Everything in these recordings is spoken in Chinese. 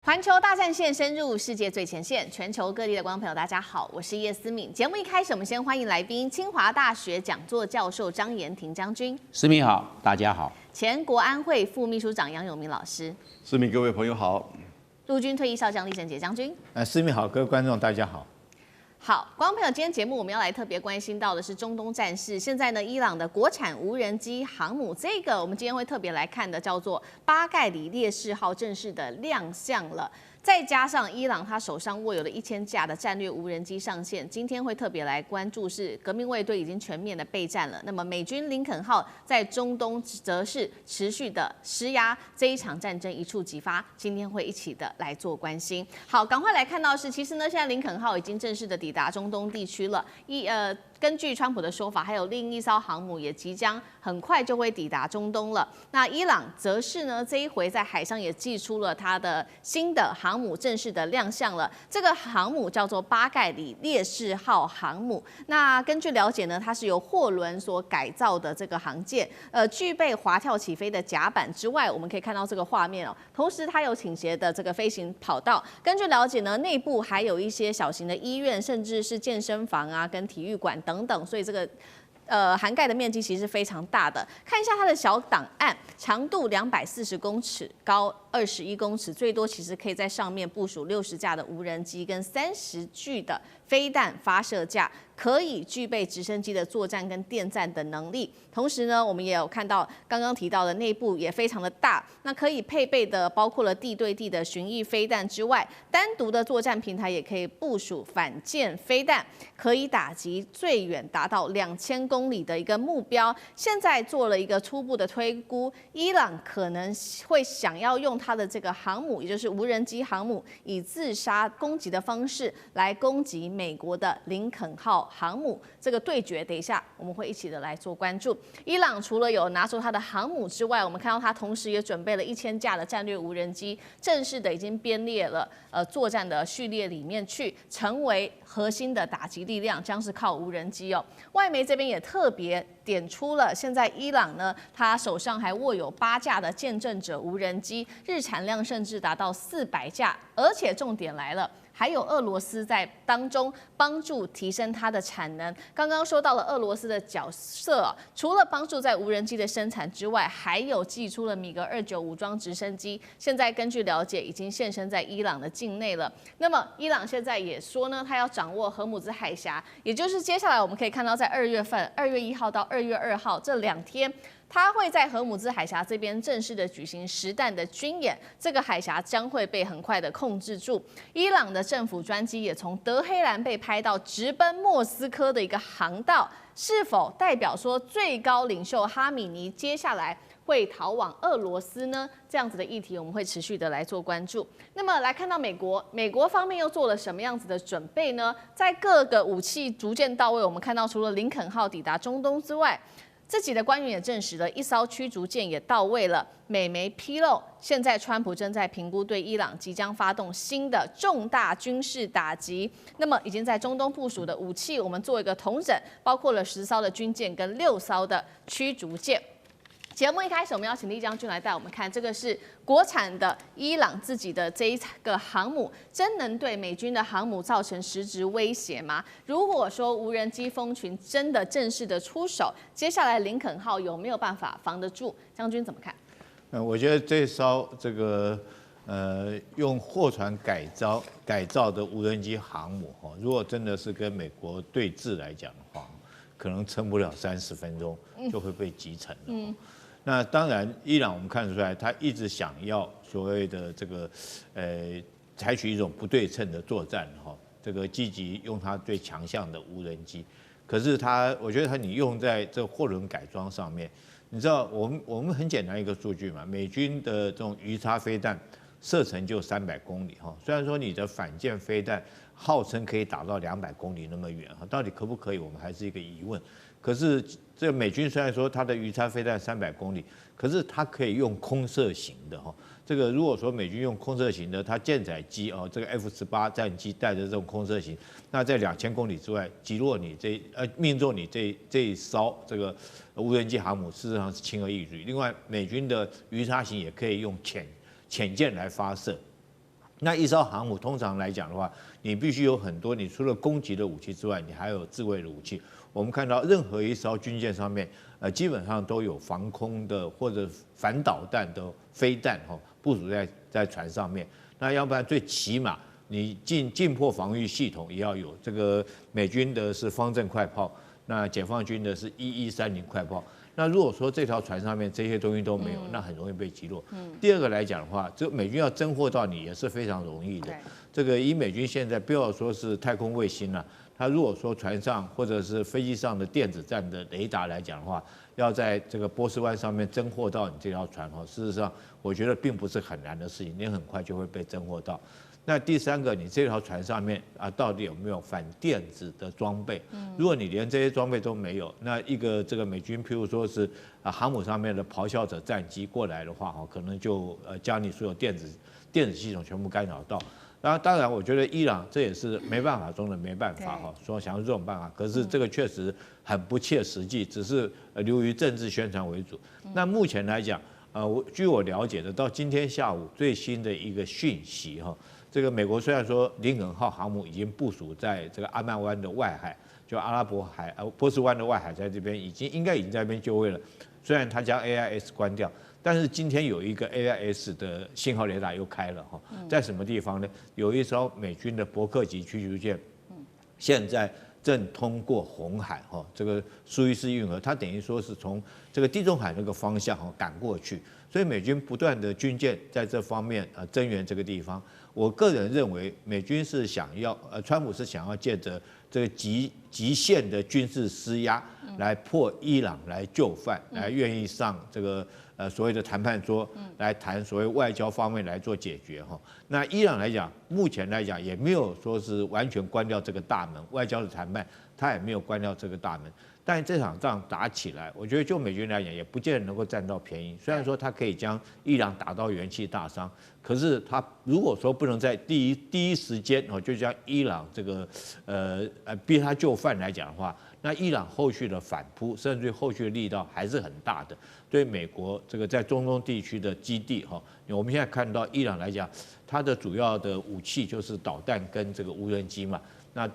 环球大战线深入世界最前线，全球各地的观众朋友，大家好，我是叶思敏。节目一开始，我们先欢迎来宾，清华大学讲座教授张延廷将军。思敏好，大家好。前国安会副秘书长杨永明老师。思敏，各位朋友好。陆军退役少将李圣杰将军。思敏好，各位观众大家好。好，观众朋友，今天节目我们要来特别关心到的是中东战事。现在呢，伊朗的国产无人机航母，这个我们今天会特别来看的，叫做巴盖里烈士号正式的亮相了。再加上伊朗他手上握有了1000架的战略无人机上线，今天会特别来关注是革命卫队已经全面的备战了。那么美军林肯号在中东则是持续的施压，这一场战争一触即发。今天会一起的来做关心。好，赶快来看到是，其实呢，现在林肯号已经正式的抵达中东地区了。根据川普的说法，还有另一艘航母也即将很快就会抵达中东了。那伊朗则是呢，这一回在海上也祭出了它的新的航母，正式的亮相了。这个航母叫做巴盖里烈士号航母。那根据了解呢，它是由货轮所改造的这个航舰，具备滑跳起飞的甲板之外，我们可以看到这个画面哦。同时，它有倾斜的这个飞行跑道。根据了解呢，内部还有一些小型的医院，甚至是健身房啊，跟体育馆等等，所以这个涵盖的面积其实是非常大的。看一下它的小档案，长度240公尺，高21公尺，最多其实可以在上面部署60架的无人机跟30具的飞弹发射架，可以具备直升机的作战跟电战的能力。同时呢，我们也有看到刚刚提到的内部也非常的大，那可以配备的包括了地对地的巡弋飞弹之外，单独的作战平台也可以部署反舰飞弹，可以打击最远达到2000公里的一个目标。现在做了一个初步的推估，伊朗可能会想要用它的这个航母，也就是无人机航母，以自杀攻击的方式来攻击美国的林肯号航母。这个对决，等一下我们会一起的来做关注。伊朗除了有拿出它的航母之外，我们看到它同时也准备了1000架的战略无人机，正式的已经编列了作战的序列里面去，成为核心的打击力量，将是靠无人机哦。外媒这边也特别点出了，现在伊朗呢，他手上还握有8架的见证者无人机，日产量甚至达到400架，而且重点来了。还有俄罗斯在当中帮助提升它的产能。刚刚说到了俄罗斯的角色，除了帮助在无人机的生产之外，还有寄出了米格29武装直升机。现在根据了解，已经现身在伊朗的境内了。那么伊朗现在也说呢，他要掌握荷姆兹海峡，也就是接下来我们可以看到，在2月份，2月1号到2月2号这2天。他会在荷姆兹海峡这边正式的举行实弹的军演，这个海峡将会被很快的控制住。伊朗的政府专机也从德黑兰被拍到直奔莫斯科的一个航道，是否代表说最高领袖哈米尼接下来会逃往俄罗斯呢？这样子的议题，我们会持续的来做关注。那么来看到美国方面又做了什么样子的准备呢？在各个武器逐渐到位，我们看到除了林肯号抵达中东之外，自己的官员也证实了，一艘驱逐舰也到位了。美媒披露，现在川普正在评估对伊朗即将发动新的重大军事打击。那么已经在中东部署的武器，我们做一个统整，包括了10艘的军舰跟6艘的驱逐舰。节目一开始，我们要请厉将军来带我们看，这个是国产的伊朗自己的这一个航母，真能对美军的航母造成实质威胁吗？如果说无人机蜂群真的正式的出手，接下来林肯号有没有办法防得住？将军怎么看？我觉得这艘这个用货船改造的无人机航母如果真的是跟美国对峙来讲的话，可能撑不了30分钟就会被击沉了。那当然，伊朗我们看得出来，他一直想要所谓的这个采取一种不对称的作战这个积极用它最强项的无人机。可是我觉得你用在这个货轮改装上面，你知道我们很简单一个数据嘛，美军的这种鱼叉飞弹射程就300公里虽然说你的反舰飞弹号称可以打到200公里那么远到底可不可以，我们还是一个疑问。可是这个美军虽然说它的鱼叉飞弹300公里，可是它可以用空射型的这个如果说美军用空射型的，它舰载机这个 F-18战机带着这种空射型，那在2000公里之外击落你命中你这一艘这个无人机航母，事实上是轻而易举。另外，美军的鱼叉型也可以用潜舰来发射。那一艘航母通常来讲的话，你必须有很多，你除了攻击的武器之外，你还有自卫的武器。我们看到任何一艘军舰上面，基本上都有防空的或者反导弹的飞弹部署在船上面。那要不然最起码你近迫防御系统也要有。这个美军的是方阵快炮，那解放军的是1130快炮。那如果说这条船上面这些东西都没有，那很容易被击落。第二个来讲的话，这美军要侦获到你也是非常容易的。这个以美军现在不要说是太空卫星了，它如果说船上或者是飞机上的电子战的雷达来讲的话，要在这个波斯湾上面侦获到你这条船事实上我觉得并不是很难的事情，你很快就会被侦获到。那第三个，你这条船上面到底有没有反电子的装备？如果你连这些装备都没有，那一个这个美军，譬如说是航母上面的咆哮者战机过来的话，可能就将你所有电子系统全部干扰到。当然，我觉得伊朗这也是没办法中的没办法说想用这种办法，可是这个确实很不切实际，只是流于政治宣传为主。那目前来讲，据我了解的，到今天下午最新的一个讯息这个美国虽然说林肯号航母已经部署在这个阿曼湾的外海，就阿拉伯海波斯湾的外海，在这边应该已经在那边就位了。虽然它将 AIS 关掉，但是今天有一个 AIS 的信号雷达又开了在什么地方呢？有一艘美军的伯克级驱逐舰，现在正通过红海这个苏伊士运河，它等于说是从这个地中海那个方向赶过去，所以美军不断的军舰在这方面增援这个地方。我个人认为，美军是想要川普是想要借着这个极限的军事施压，来迫伊朗来就范，来愿意上这个所谓的谈判桌，来谈所谓外交方面来做解决那伊朗来讲，目前来讲也没有说是完全关掉这个大门，外交的谈判他也没有关掉这个大门。但这场仗打起来，我觉得就美军来讲，也不见得能够占到便宜。虽然说他可以将伊朗打到元气大伤，可是他如果说不能在第一时间就将伊朗这个逼他就范来讲的话，那伊朗后续的反扑，甚至于后续的力道还是很大的。对美国这个在中东地区的基地我们现在看到伊朗来讲，它的主要的武器就是导弹跟这个无人机嘛。那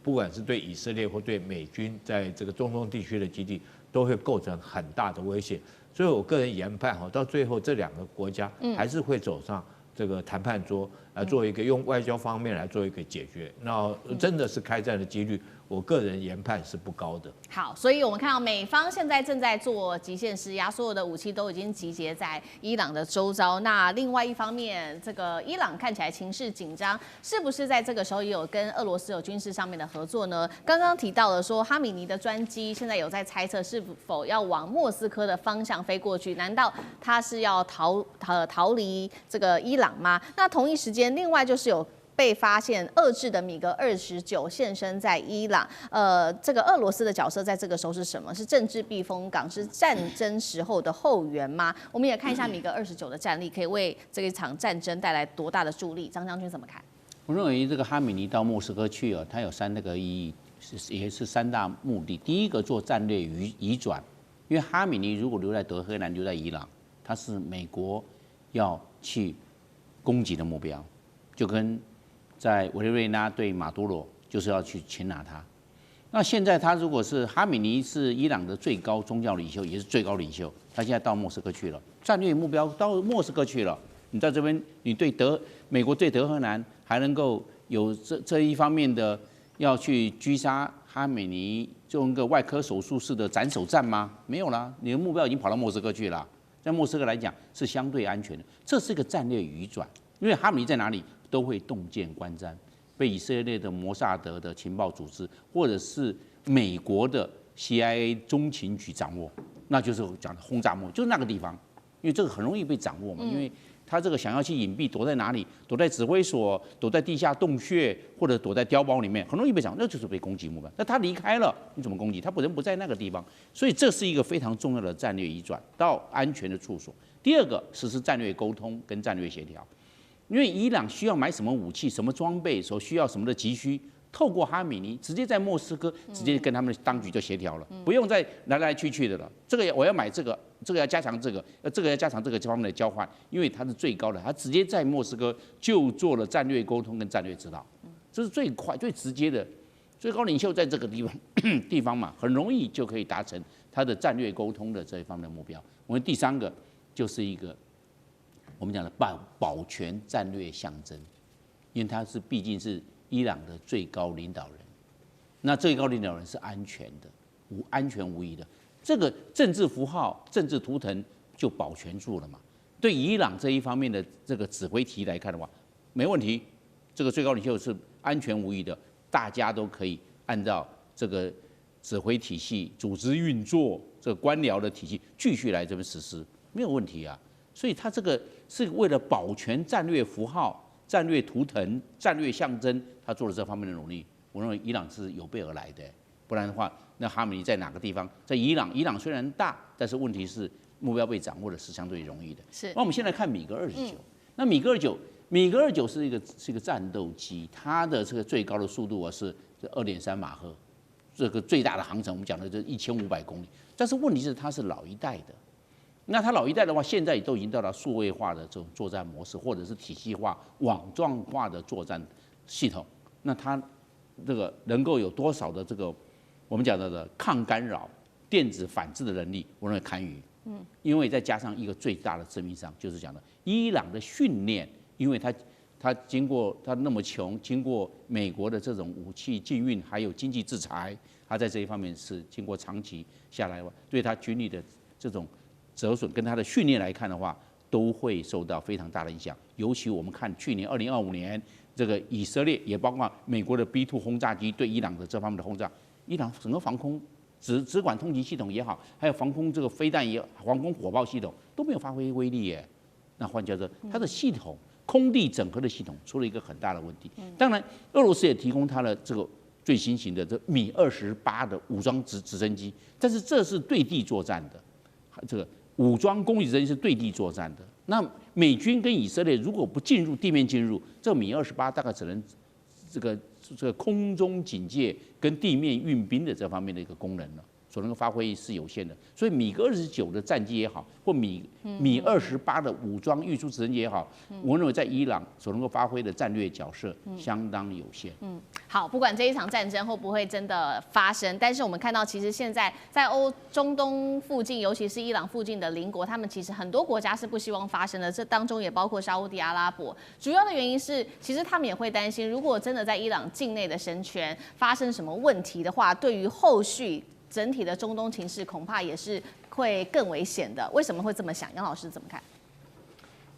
不管是对以色列或对美军在这个中东地区的基地，都会构成很大的威胁。所以我个人研判到最后这两个国家还是会走上这个谈判桌，来做一个用外交方面来做一个解决。那真的是开战的几率，我个人研判是不高的。好，所以我们看到美方现在正在做极限施压，所有的武器都已经集结在伊朗的周遭。那另外一方面，这个伊朗看起来情势紧张，是不是在这个时候也有跟俄罗斯有军事上面的合作呢？刚刚提到了说，哈米尼的专机现在有在猜测是否要往莫斯科的方向飞过去，难道他是要逃离这个伊朗吗？那同一时间，另外就是有被发现遏制的米格29现身在伊朗，这个俄罗斯的角色在这个时候是什么？是政治避风港，是战争时候的后援吗？我们也看一下米格29的战力，可以为这一场战争带来多大的助力？张将军怎么看？我认为这个哈米尼到莫斯科去它有3个意义，也是3大目的。第一个做战略移转，因为哈米尼如果留在德黑兰，留在伊朗，它是美国要去攻击的目标，就跟在委内瑞拉对马杜罗就是要去擒拿他。那现在他如果是哈米尼是伊朗的最高宗教领袖，也是最高领袖，他现在到莫斯科去了，战略目标到莫斯科去了。你在这边，你对美国对德黑兰还能够有这一方面的要去狙杀哈米尼，用一个外科手术式的斩首战吗？没有啦，你的目标已经跑到莫斯科去了。在莫斯科来讲是相对安全的，这是一个战略移转，因为哈米尼在哪里？都会洞见观瞻，被以色列的摩萨德的情报组织，或者是美国的 CIA 中情局掌握，那就是我讲的轰炸幕，就是那个地方，因为这个很容易被掌握嘛，因为他这个想要去隐蔽，躲在哪里？躲在指挥所，躲在地下洞穴，或者躲在碉堡里面，很容易被掌握，那就是被攻击目标。那他离开了，你怎么攻击？他人不在那个地方，所以这是一个非常重要的战略移转到安全的处所。第二个，实施战略沟通跟战略协调。因为伊朗需要买什么武器、什么装备，所需要什么的急需，透过哈米尼直接在莫斯科直接跟他们的当局就协调了，不用再来来去去的了。这个我要买这个，这个要加强这个，这个要加强这个方面的交换，因为它是最高的，他直接在莫斯科就做了战略沟通跟战略指导，这是最快最直接的。最高领袖在这个地方嘛，很容易就可以达成他的战略沟通的这一方面的目标。我们第三个就是一个我们讲的保全战略象征，因为他是毕竟是伊朗的最高领导人，那最高领导人是安全的，安全无疑的，这个政治符号、政治图腾就保全住了嘛。对伊朗这一方面的这个指挥体来看的话，没问题，这个最高领袖是安全无疑的，大家都可以按照这个指挥体系、组织运作、这个官僚的体系继续来这边实施，没有问题啊。所以他这个是为了保全战略符号、战略图腾、战略象征，他做了这方面的努力。我认为伊朗是有备而来的，不然的话，那哈米尼在哪个地方？在伊朗，伊朗虽然大，但是问题是目标被掌握的是相对容易的。是。那我们现在看米格29，那米格29是一个战斗机，它的这个最高的速度是2.3马赫，这个最大的航程我们讲的就是1500公里。但是问题是它是老一代的。那它老一代的话，现在都已经到了数位化的这种作战模式，或者是体系化、网状化的作战系统。那它这个能够有多少的这个我们讲到的抗干扰、电子反制的能力，我认为堪虞。因为再加上一个最大的致命伤，就是讲的伊朗的训练，因为它经过它那么穷，经过美国的这种武器禁运，还有经济制裁，它在这一方面是经过长期下来，对它军力的这种折损跟他的训练来看的话，都会受到非常大的影响。尤其我们看去年2025年，这个以色列也包括美国的 B2 轰炸机对伊朗的这方面的轰炸，伊朗整个防空只管通勤系统也好，还有防空这个飞弹也好，防空火炮系统都没有发挥威力耶。那换句话说，它的系统空地整合的系统出了一个很大的问题。当然，俄罗斯也提供它的这个最新型的这米28的武装直升机，但是这是对地作战的，这个武装攻击直升机是对地作战的。那美军跟以色列如果不进入地面进入，这个米28大概只能这个空中警戒跟地面运兵的这方面的一个功能了，所能够发挥是有限的。所以米格29的战机也好，或米28的武装运输直升机也好，我认为在伊朗所能够发挥的战略角色相当有限。好，不管这一场战争会不会真的发生，但是我们看到，其实现在在中东附近，尤其是伊朗附近的邻国，他们其实很多国家是不希望发生的，这当中也包括沙烏地阿拉伯。主要的原因是，其实他们也会担心，如果真的在伊朗境内的神权发生什么问题的话，对于后续整体的中东情势恐怕也是会更危险的。为什么会这么想？杨老师怎么看？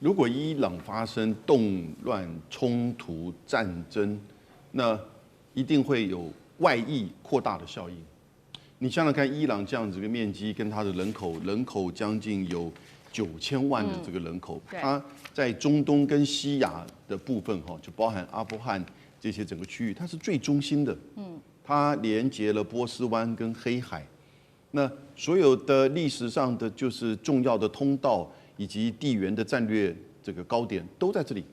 如果伊朗发生动乱、冲突、战争，那一定会有外溢扩大的效应。你想想看，伊朗这样子一个面积跟它的人口将近有9000万的这个人口，它在中东跟西亚的部分就包含阿富汗这些整个区域，它是最中心的。它连接了波斯湾跟黑海，那所有的历史上的就是重要的通道以及地缘的战略这个高点都在这里。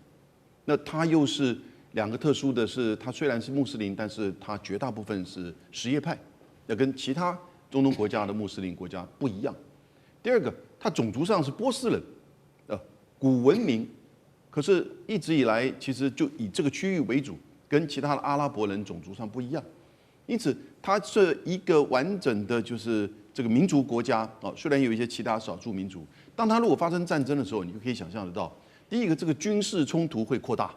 那它又是两个特殊的是，它虽然是穆斯林，但是它绝大部分是什叶派，要跟其他中东国家的穆斯林国家不一样。第二个，它种族上是波斯人，古文明，可是一直以来其实就以这个区域为主，跟其他的阿拉伯人种族上不一样。因此，它是一个完整的，就是这个民族国家虽然有一些其他少数民族，当它如果发生战争的时候，你就可以想象得到，第一个，这个军事冲突会扩大，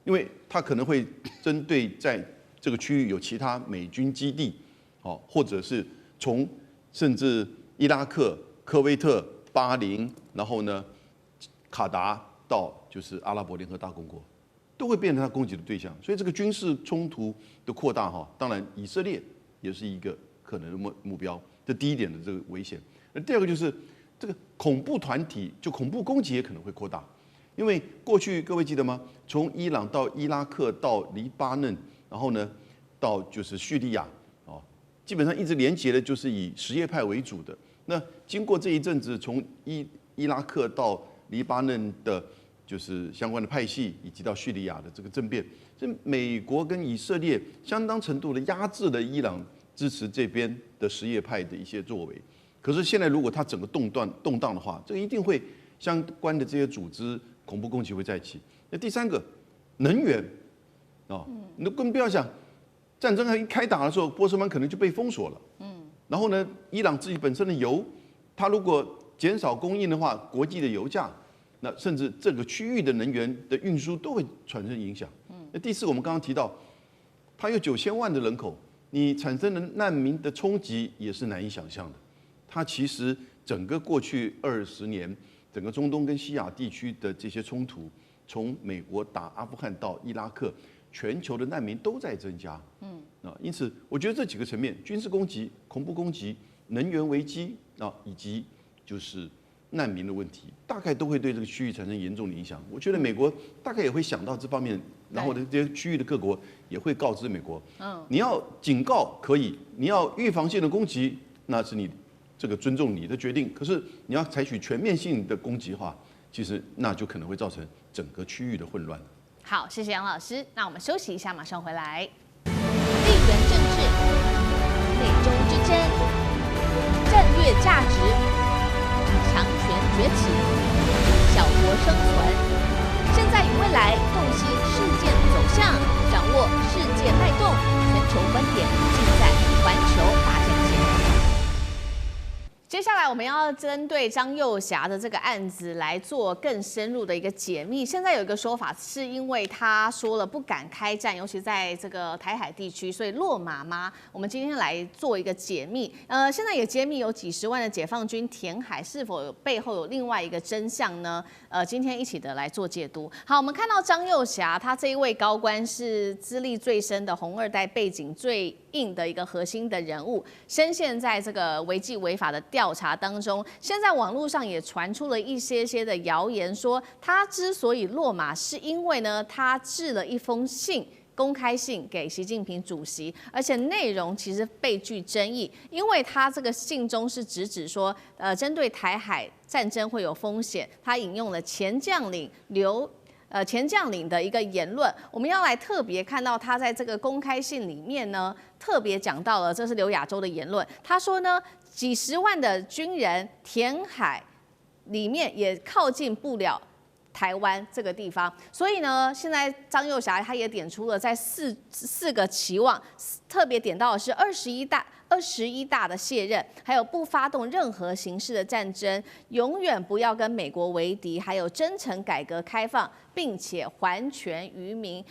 因为它可能会针对在这个区域有其他美军基地，或者是从甚至伊拉克、科威特、巴林，然后呢，卡达到就是阿拉伯联合大公国。都会变成他攻击的对象，所以这个军事冲突的扩大当然以色列也是一个可能的目标，这第一点的这个危险。那第二个就是这个恐怖团体，就恐怖攻击也可能会扩大，因为过去各位记得吗？从伊朗到伊拉克到黎巴嫩，然后呢到就是叙利亚基本上一直连结的就是以什叶派为主的。那经过这一阵子，从伊拉克到黎巴嫩的就是相关的派系，以及到叙利亚的这个政变，这美国跟以色列相当程度的压制了伊朗支持这边的什叶派的一些作为。可是现在如果它整个动荡的话，这个一定会相关的这些组织恐怖攻击会再起。那第三个，能源你更不要想，战争还一开打的时候，波斯湾可能就被封锁了。然后呢，伊朗自己本身的油，它如果减少供应的话，国际的油价，那甚至这个区域的能源的运输都会产生影响。那第四，我们刚刚提到，它有9000万的人口，你产生的难民的冲击也是难以想象的。它其实整个过去20年，整个中东跟西亚地区的这些冲突，从美国打阿富汗到伊拉克，全球的难民都在增加。因此我觉得这几个层面，军事攻击、恐怖攻击、能源危机以及就是难民的问题，大概都会对这个区域产生严重的影响。我觉得美国大概也会想到这方面，然后呢，这些区域的各国也会告知美国，你要警告可以，你要预防性的攻击，那是你这个尊重你的决定。可是你要采取全面性的攻击的话，其实那就可能会造成整个区域的混乱。好，谢谢杨老师。那我们休息一下，马上回来。地缘政治、美中之争、战略价值、强权崛起、小国生存，现在与未来洞悉事件走向，掌握世界脉动，全球观点尽在环球大战线。接下来我们要针对张幼霞的这个案子来做更深入的一个解密。现在有一个说法，是因为他说了不敢开战，尤其在这个台海地区，所以落马吗？我们今天来做一个解密。现在也揭秘有几十万的解放军填海，是否有背后有另外一个真相呢？今天一起的来做解读。好，我们看到张幼霞，他这一位高官是资历最深的红二代背景最硬的一个核心的人物，深陷在这个违纪违法的调查当中。现在网络上也传出了一些的谣言，说他之所以落马，是因为呢，他致了一封信。公开信给习近平主席，而且内容其实倍具争议，因为他这个信中是指说，针对台海战争会有风险，他引用了前将领的一个言论。我们要来特别看到他在这个公开信里面呢，特别讲到了，这是刘亚洲的言论。他说呢，几十万的军人填海里面也靠近不了台湾这个地方，所以呢，现在张幼霞他也点出了在四个期望，特别点到的是21大的卸任，还有不发动任何形式的战争，永远不要跟美国为敌，还有真诚改革开放，并且还权于民。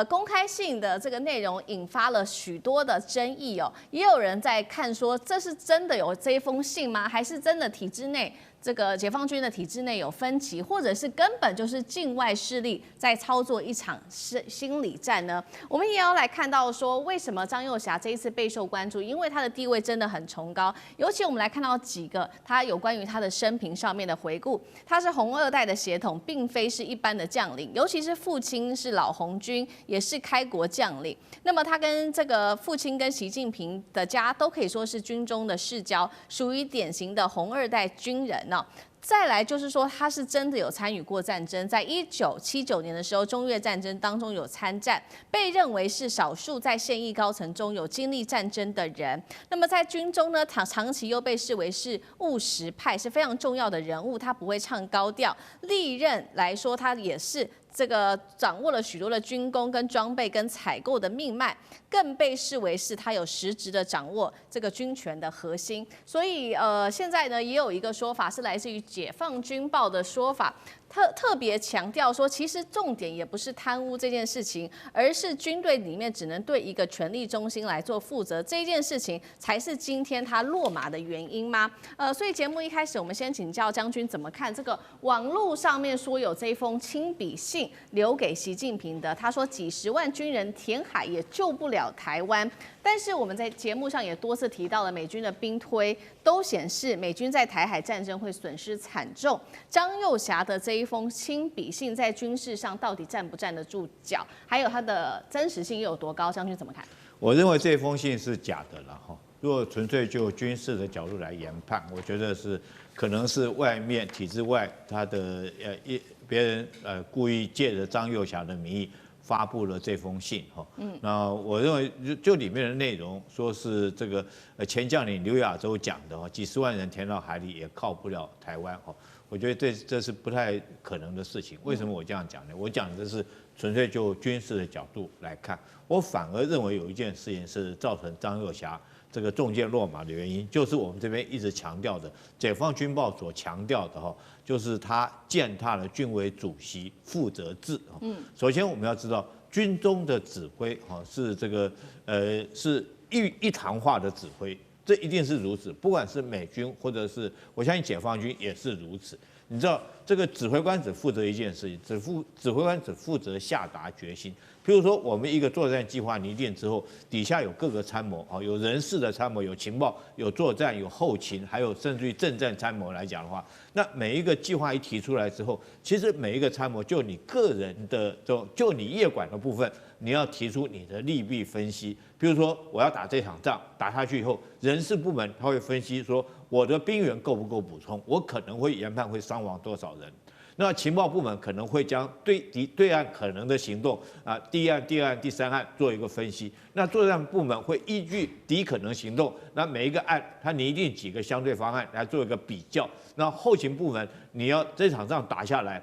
公开信的这个内容引发了许多的争议哦，也有人在看说，这是真的有这一封信吗？还是真的体制内？这个解放军的体制内有分歧，或者是根本就是境外势力在操作一场心理战呢？我们也要来看到说，为什么张幼霞这一次备受关注？因为她的地位真的很崇高，尤其我们来看到几个她有关于她的生平上面的回顾。她是红二代的血统，并非是一般的将领，尤其是父亲是老红军，也是开国将领。那么她跟这个父亲跟习近平的家都可以说是军中的世交，属于典型的红二代军人呢。再来就是说，他是真的有参与过战争，在1979年的时候，中越战争当中有参战，被认为是少数在现役高层中有经历战争的人。那么在军中呢，长期又被视为是务实派，是非常重要的人物，他不会唱高调。历任来说，他也是这个掌握了许多的军工跟装备跟采购的命脉，更被视为是他有实质的掌握这个军权的核心。所以现在呢，也有一个说法是来自于解放军报的说法，特别强调说，其实重点也不是贪污这件事情，而是军队里面只能对一个权力中心来做负责，这件事情才是今天他落马的原因吗？所以节目一开始，我们先请教将军怎么看这个网络上面说有这封亲笔信留给习近平的，他说几十万军人填海也救不了台湾。但是我们在节目上也多次提到了美军的兵推，都显示美军在台海战争会损失惨重。张幼霞的这一封亲笔信在军事上到底站不站得住脚，还有它的真实性又有多高？将军怎么看？我认为这封信是假的了哈。如果纯粹就军事的角度来研判，我觉得是可能是外面体制外他的别人故意借着张幼霞的名义发布了这封信哈。那我认为就里面的内容说是这个前将领刘亚洲讲的哈，几十万人填到海里也靠不了台湾哈。我觉得这是不太可能的事情。为什么我这样讲呢？我讲的是纯粹就军事的角度来看，我反而认为有一件事情是造成张幼霞这个中箭落马的原因，就是我们这边一直强调的，解放军报所强调的哈，就是他践踏了军委主席负责制。首先我们要知道，军中的指挥哈是这个是一堂化的指挥。这一定是如此，不管是美军或者是我相信解放军也是如此。你知道，这个指挥官只负责一件事情，指挥官只负责下达决心。譬如说，我们一个作战计划拟定之后，底下有各个参谋，有人事的参谋，有情报，有作战，有后勤，还有甚至于政战参谋来讲的话，那每一个计划一提出来之后，其实每一个参谋就你个人的就你业管的部分，你要提出你的利弊分析。比如说，我要打这场仗，打下去以后，人事部门他会分析说，我的兵员够不够补充，我可能会研判会伤亡多少人。那情报部门可能会将对岸可能的行动第一案、第二案、第三案做一个分析。那作战部门会依据敌可能行动，那每一个案它拟定几个相对方案来做一个比较。那后勤部门你要这场仗打下来，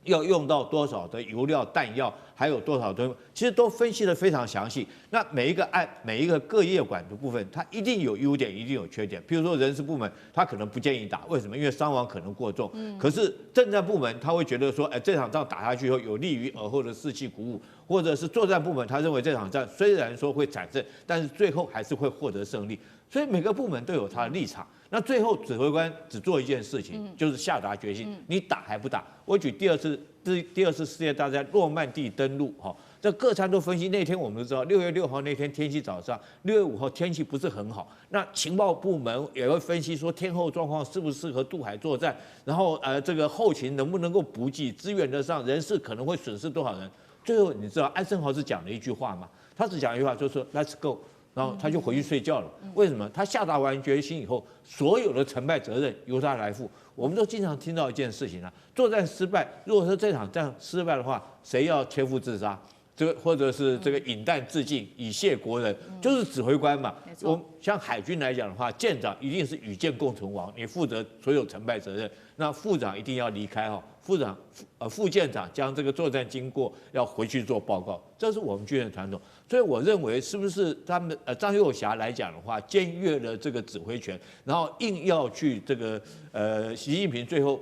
要用到多少的油料、弹药，还有多少东西，其实都分析得非常详细。那每一个案、每一个各业管的部分，它一定有优点，一定有缺点。譬如说人事部门，他可能不建议打，为什么？因为伤亡可能过重。可是政战部门他会觉得说，这场仗打下去以后有利于尔后的士气鼓舞，或者是作战部门他认为这场仗虽然说会惨胜，但是最后还是会获得胜利。所以每个部门都有他的立场。那最后指挥官只做一件事情，就是下达决心，你打还不打？我举第二次世界大战诺曼底登陆，这各参都分析。那天我们都知道，6月6号那天天气早上，6月5号天气不是很好。那情报部门也会分析说天候状况适不适合渡海作战，然后这个后勤能不能够补给，支援得上，人事可能会损失多少人。最后你知道艾森豪是讲了一句话吗？他只讲一句话，就是说 Let's go。然后他就回去睡觉了。为什么？他下达完决心以后，所有的成败责任由他来负。我们都经常听到一件事情作战失败，如果说这场战失败的话，谁要切腹自杀？这个或者是这个引弹自尽，以谢国人，就是指挥官嘛。像海军来讲的话，舰长一定是与舰共存亡，你负责所有成败责任。那副长一定要离开副舰长将这个作战经过要回去做报告，这是我们军人传统。所以我认为，是不是他们张幼霞来讲的话，僭越了这个指挥权，然后硬要去这个习近平最后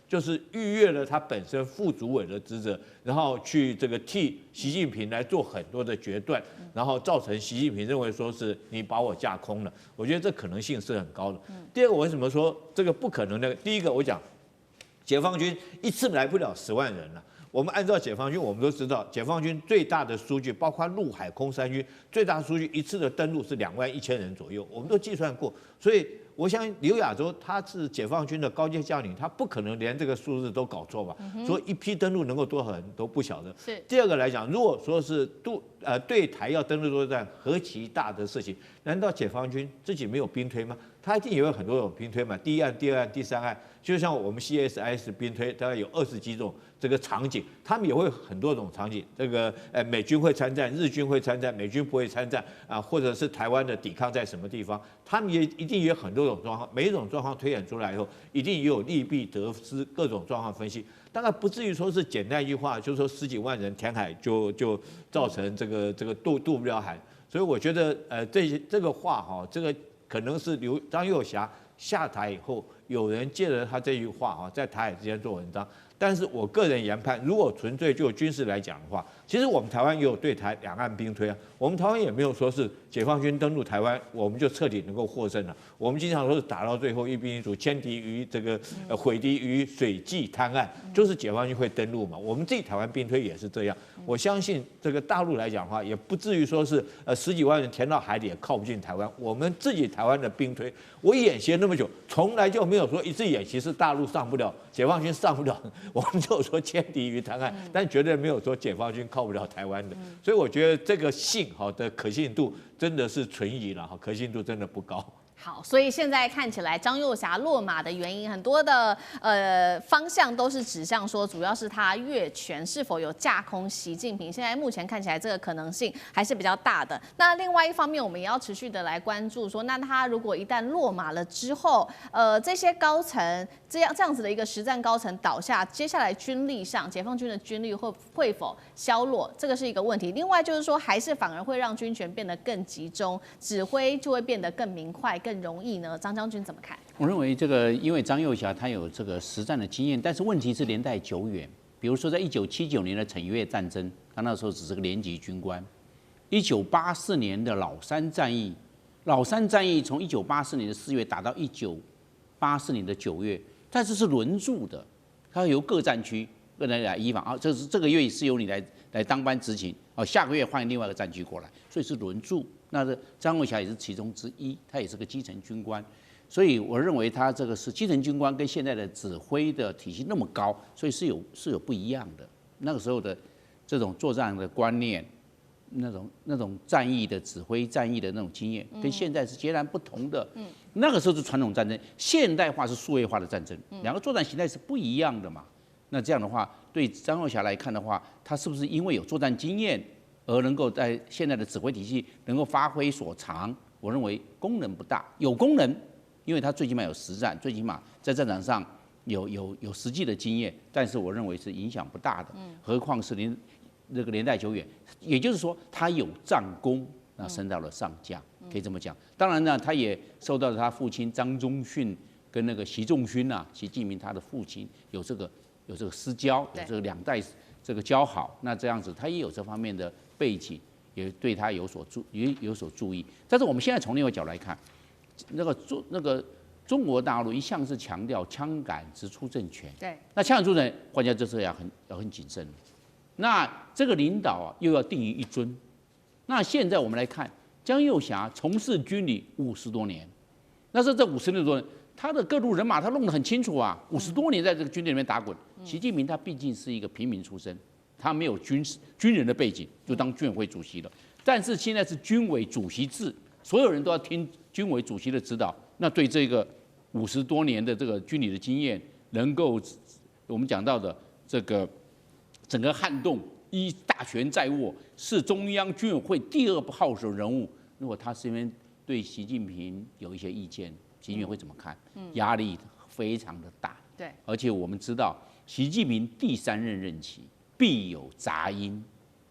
就是逾越了他本身副主委的职责，然后去这个替习近平来做很多的决断，然后造成习近平认为说是你把我架空了。我觉得这可能性是很高的。第二个，我为什么说这个不可能呢？第一个，我讲解放军一次来不了10万人了。我们按照解放军，我们都知道，解放军最大的数据，包括陆海空三军最大的数据，一次的登陆是21000人左右，我们都计算过。所以我相信刘亚洲他是解放军的高阶将领，他不可能连这个数字都搞错吧？所以一批登陆能够多少人都不晓得。是第二个来讲，如果说是对台要登陆作战，何其大的事情，难道解放军自己没有兵推吗？他一定也有很多种兵推嘛，第一案、第二案、第三案，就像我们 CSIS 兵推，大概有20几种这个场景，他们也会有很多种场景。这个美军会参战，日军会参战，美军不会参战或者是台湾的抵抗在什么地方，他们也一定也有很多种状况，每一种状况推演出来以后，一定也有利弊得失各种状况分析。大概不至于说是简单一句话，就是说10几万人填海就造成这个渡不了海。所以我觉得这个话这个可能是张幼霞下台以后，有人借着他这句话在台海之间做文章。但是我个人研判，如果纯粹就军事来讲的话，其实我们台湾也有对台两岸兵推我们台湾也没有说是解放军登陆台湾，我们就彻底能够获胜了。我们经常说是打到最后一兵一卒，歼敌于这个毁敌于水际滩岸，就是解放军会登陆嘛。我们自己台湾兵推也是这样。我相信这个大陆来讲的话，也不至于说是10几万人填到海里也靠不进台湾。我们自己台湾的兵推，我演习那么久，从来就没有说一次演习是大陆上不了，解放军上不了。我们就说歼敌于滩岸，但绝对没有说解放军靠不了台湾的。所以我觉得这个信的可信度真的是存疑了可信度真的不高。好，所以现在看起来张幼霞落马的原因，很多的方向都是指向说，主要是他越权是否有架空习近平。现在目前看起来这个可能性还是比较大的。那另外一方面，我们也要持续的来关注说，那他如果一旦落马了之后，这些高层这样子的一个实战高层倒下，接下来军力上，解放军的军力会否削弱，这个是一个问题。另外就是说，还是反而会让军权变得更集中，指挥就会变得更明快、更容易呢？张将军怎么看？我认为这个，因为张幼霞她有这个实战的经验，但是问题是年代久远。比如说，在1979年的惩越战争，他那时候只是个连级军官；1984年的老三战役，老三战役从1984年的4月打到1984年的9月，但是是轮驻的，它由各战区各人来依防这个月是由你来当班执勤，下个月换另外一个战区过来，所以是轮驻。那张幼霞也是其中之一，他也是个基层军官。所以我认为他这个是基层军官，跟现在的指挥的体系那么高，所以是有不一样的。那个时候的这种作战的观念，那种战役的指挥、战役的那种经验，跟现在是截然不同的。那个时候是传统战争，现代化是数位化的战争，两个作战形态是不一样的嘛。那这样的话，对张幼霞来看的话，他是不是因为有作战经验，而能够在现在的指挥体系能够发挥所长？我认为功能不大，有功能。因为他最起码有实战，最起码在战场上有实际的经验，但是我认为是影响不大的。何况是那个年代久远，也就是说他有战功，那升到了上将，可以这么讲。当然呢，他也受到了他父亲张宗逊跟那个习仲勋啊，习近平他的父亲有这个私交，有这个两代这个交好，那这样子他也有这方面的背景，也对他有所注意。但是我们现在从另外角度来看。那个中国大陆一向是强调枪杆直出政权，对，那枪杆直出政权，换句话就是要很谨慎。那这个领导又要定于一尊。那现在我们来看，江幼霞从事军旅50多年，那是这50多年，他的各路人马他弄得很清楚啊，50多年在这个军队里面打滚。习近平他毕竟是一个平民出身，他没有军人的背景，就当军委会主席了。但是现在是军委主席制。所有人都要听军委主席的指导，那对这个50多年的这个军旅的经验，能够我们讲到的这个整个撼动一大权在握，是中央军委会第2号手人物。如果他这边对习近平有一些意见，习近平会怎么看？压力非常的大。对，而且我们知道，习近平第3任任期必有杂音，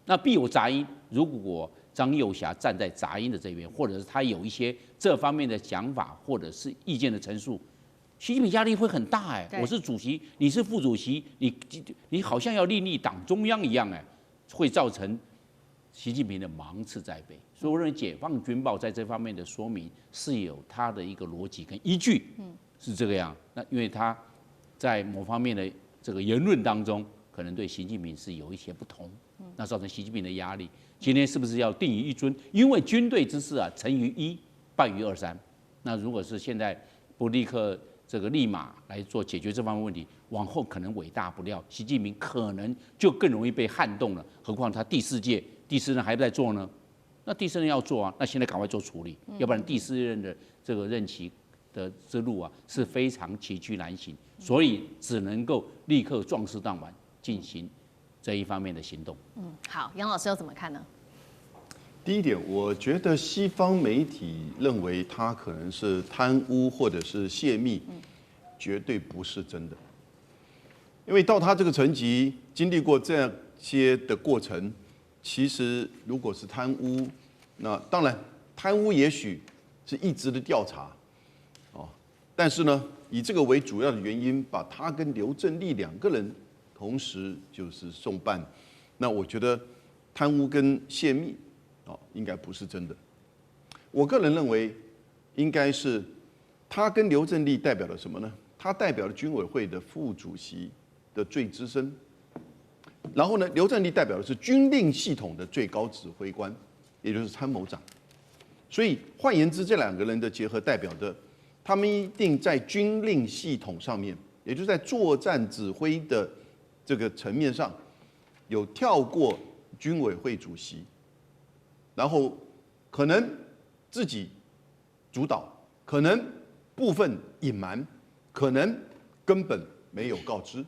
那必有杂音，如果张幼霞站在杂音的这边，或者是他有一些这方面的想法或者是意见的陈述，习近平压力会很大哎。我是主席，你是副主席，你好像要另立党中央一样哎，会造成习近平的芒刺在背。所以我认为《解放军报》在这方面的说明是有它的一个逻辑跟依据，是这个样。那因为他在某方面的这个言论当中，可能对习近平是有一些不同，那造成习近平的压力。今天是不是要定于一尊？因为军队之事啊，成于一，败于2、3。那如果是现在不立刻立马来做解决这方面问题，往后可能伟大不了，习近平可能就更容易被撼动了。何况他第4届第4任还在做呢？那第4任要做啊，那现在赶快做处理，要不然第4任的这个任期的之路啊是非常崎岖难行，所以只能够立刻壮士当晚进行这一方面的行动。好，杨老师又怎么看呢？第一点，我觉得西方媒体认为他可能是贪污或者是泄密，绝对不是真的。因为到他这个层级，经历过这些的过程，其实如果是贪污，那当然贪污也许是一直的调查，但是呢，以这个为主要的原因，把他跟刘振立2个人同时就是送办，那我觉得贪污跟泄密应该不是真的。我个人认为，应该是他跟刘振立代表了什么呢？他代表了军委会的副主席的最资深，然后呢，刘振立代表的是军令系统的最高指挥官，也就是参谋长。所以换言之，这2个人的结合代表的，他们一定在军令系统上面，也就是在作战指挥的这个层面上，有跳过军委会主席，然后可能自己主导，可能部分隐瞒，可能根本没有告知。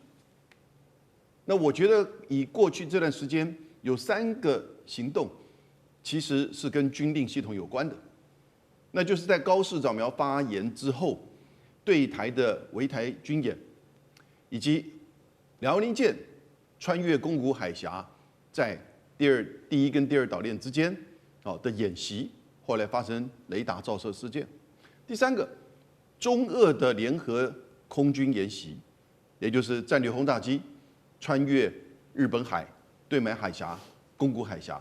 那我觉得以过去这段时间有3个行动，其实是跟军令系统有关的，那就是在高市早苗发言之后，对台的围台军演，以及辽宁舰穿越宫古海峡，在第一跟第2岛链之间的演习，后来发生雷达照射事件。第3个，中俄的联合空军演习，也就是战略轰炸机穿越日本海、对马海峡、宫古海峡，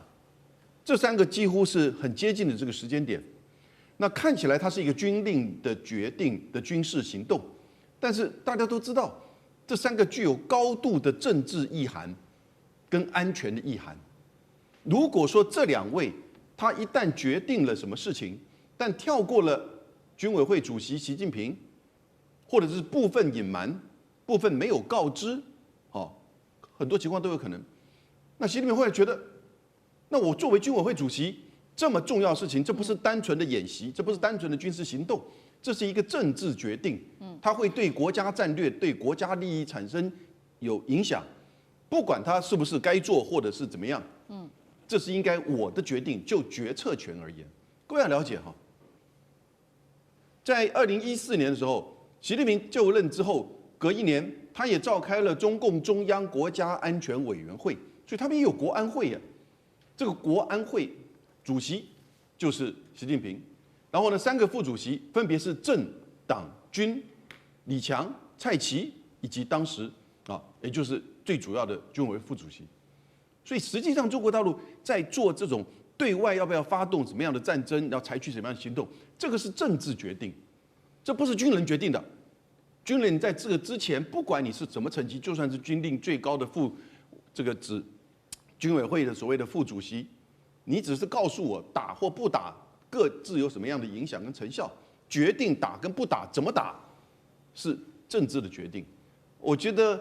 这3个几乎是很接近的这个时间点。那看起来它是一个军令的决定的军事行动，但是大家都知道，这3个具有高度的政治意涵跟安全的意涵。如果说这2位他一旦决定了什么事情，但跳过了军委会主席习近平，或者是部分隐瞒、部分没有告知，很多情况都有可能。那习近平会觉得，那我作为军委会主席，这么重要的事情，这不是单纯的演习，这不是单纯的军事行动，这是一个政治决定，它会对国家战略、对国家利益产生有影响，不管它是不是该做或者是怎么样，这是应该我的决定，就决策权而言。各位要了解哈，在2014年的时候，习近平就任之后，隔1年，他也召开了中共中央国家安全委员会，所以他们也有国安会呀。这个国安会主席就是习近平，然后呢，3个副主席分别是政、党、军、李强、蔡奇以及当时也就是最主要的军委副主席。所以实际上，中国大陆在做这种对外要不要发动什么样的战争，要采取什么样的行动，这个是政治决定，这不是军人决定的。军人在这个之前，不管你是什么层级，就算是军令最高的指军委会的所谓的副主席，你只是告诉我打或不打各自有什么样的影响跟成效，决定打跟不打怎么打是政治的决定。我觉得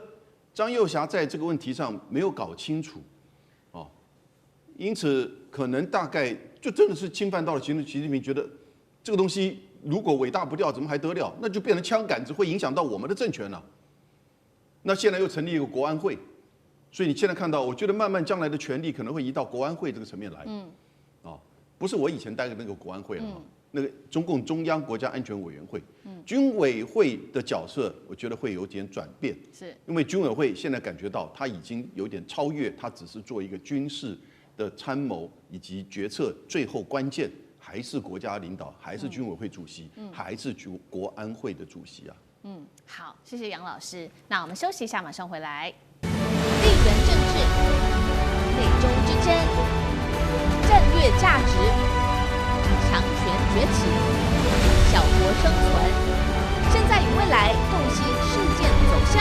张又侠在这个问题上没有搞清楚，因此可能大概就真的是侵犯到了习近平觉得这个东西如果尾大不掉，怎么还得了？那就变成枪杆子，会影响到我们的政权了。那现在又成立一个国安会，所以你现在看到，我觉得慢慢将来的权力可能会移到国安会这个层面来。不是我以前待的那个国安会了，那个中共中央国家安全委员会，军委会的角色，我觉得会有点转变。是因为军委会现在感觉到它已经有点超越，它只是做一个军事的参谋以及决策，最后关键还是国家领导，还是军委会主席，还是国安会的主席啊。好，谢谢杨老师。那我们休息一下，马上回来。地缘政治、美中之争、战略价值、强权崛起、小国生存，现在与未来洞悉事件走向，